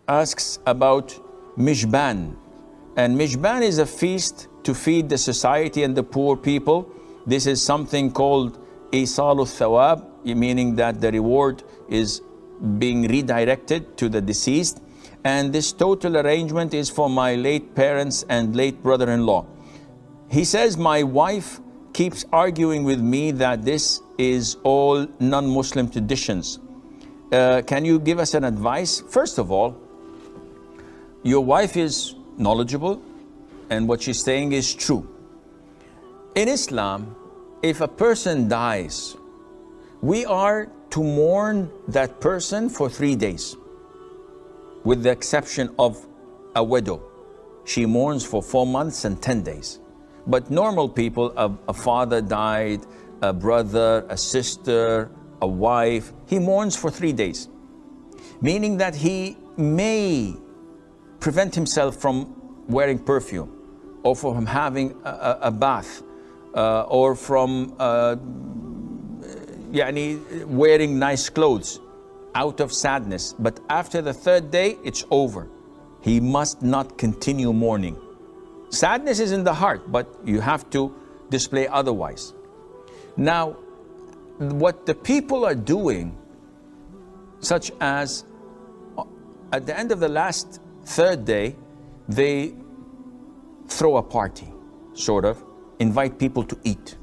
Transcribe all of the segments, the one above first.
asks about Mishban. And Mishban is a feast to feed the society and the poor people. This is something called Isalu Thawab, meaning that the reward is being redirected to the deceased. And this total arrangement is for my late parents and late brother-in-law. He says, my wife keeps arguing with me that this is all non-Muslim traditions. Can you give us an advice? First of all, your wife is knowledgeable and what she's saying is true. In Islam, if a person dies, we are to mourn that person for 3 days, with the exception of a widow. She mourns for 4 months and 10 days. But normal people, a father died, a brother, a sister, a wife, he mourns for 3 days. Meaning that he may prevent himself from wearing perfume, or from having a bath, or from wearing nice clothes out of sadness. But after the 3rd day, it's over. He must not continue mourning. Sadness is in the heart, but you have to display otherwise. Now, what the people are doing, such as at the end of the last 3rd day, they throw a party, sort of, invite people to eat.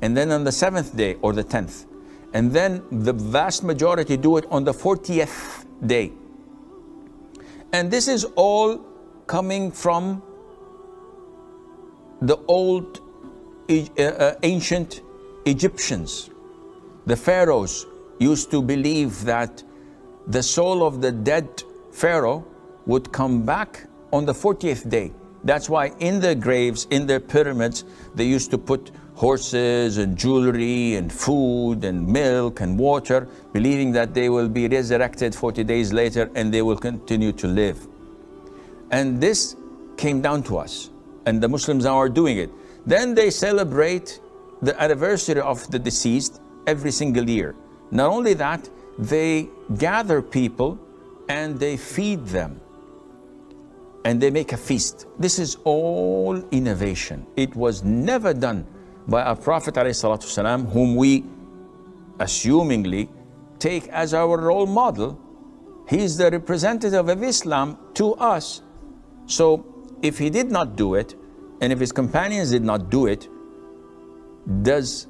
And then on the 7th day or the 10th, and then the vast majority do it on the 40th day. And this is all coming from the old ancient Egyptians. The pharaohs used to believe that the soul of the dead pharaoh would come back on the 40th day. That's why in their graves, in their pyramids, they used to put horses and jewelry and food and milk and water, believing that they will be resurrected 40 days later and they will continue to live. And this came down to us, and the Muslims now are doing it. Then they celebrate the anniversary of the deceased every single year. Not only that, they gather people and they feed them and they make a feast. This is all innovation. It was never done by our Prophet ﷺ, whom we assumingly take as our role model. He's the representative of Islam to us. So if he did not do it, and if his companions did not do it, does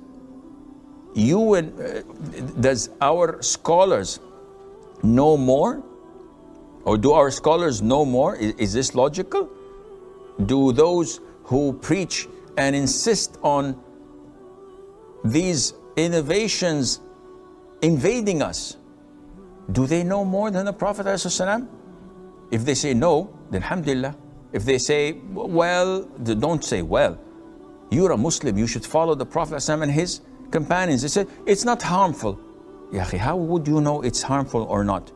our scholars know more? Or do our scholars know more? Is this logical? Do those who preach and insist on these innovations invading us, do they know more than the Prophet ﷺ? If they say no, then alhamdulillah. If they say, well, don't say well. You're a Muslim, you should follow the Prophet ﷺ and his companions. They said, it's not harmful. Ya akhi, how would you know it's harmful or not?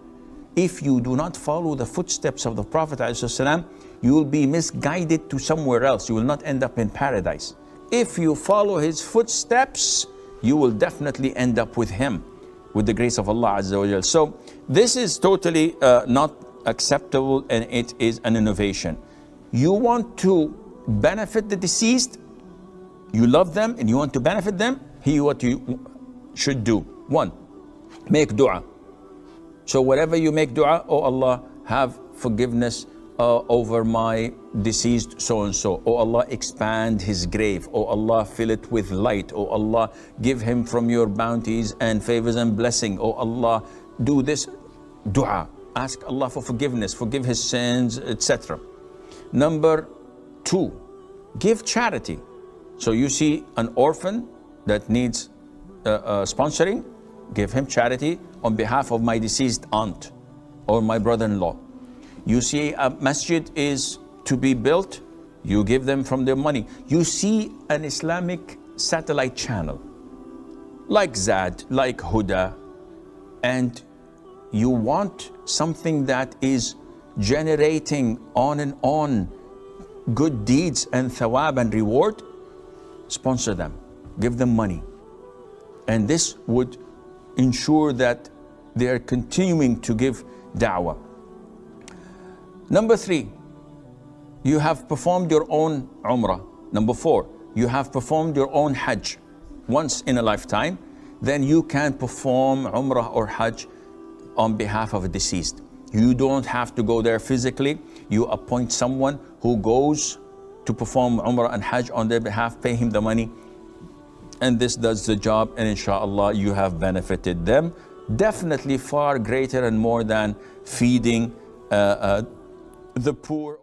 If you do not follow the footsteps of the Prophet ﷺ, you will be misguided to somewhere else. You will not end up in paradise. If you follow his footsteps, you will definitely end up with him, with the grace of Allah Azza wa Jal. So this is totally not acceptable, and it is an innovation. You want to benefit the deceased, you love them and you want to benefit them, here what you should do. 1, make dua. So whatever you make dua, oh Allah, have forgiveness over my deceased so-and-so. Oh Allah, expand his grave. Oh Allah, fill it with light. Oh Allah, give him from your bounties and favors and blessing. Oh Allah, do this dua. Ask Allah for forgiveness, forgive his sins, etc. Number 2, give charity. So you see an orphan that needs sponsoring, give him charity on behalf of my deceased aunt or my brother-in-law. You see a masjid is to be built, you give them from their money. You see an Islamic satellite channel like Zad, like Huda, and you want something that is generating on and on good deeds and thawab and reward, sponsor them, give them money. And this would ensure that they are continuing to give da'wah. Number 3, you have performed your own Umrah. Number 4, you have performed your own Hajj once in a lifetime. Then you can perform Umrah or Hajj on behalf of a deceased. You don't have to go there physically. You appoint someone who goes to perform Umrah and Hajj on their behalf, pay him the money, and this does the job, and inshallah you have benefited them. Definitely far greater and more than feeding the poor.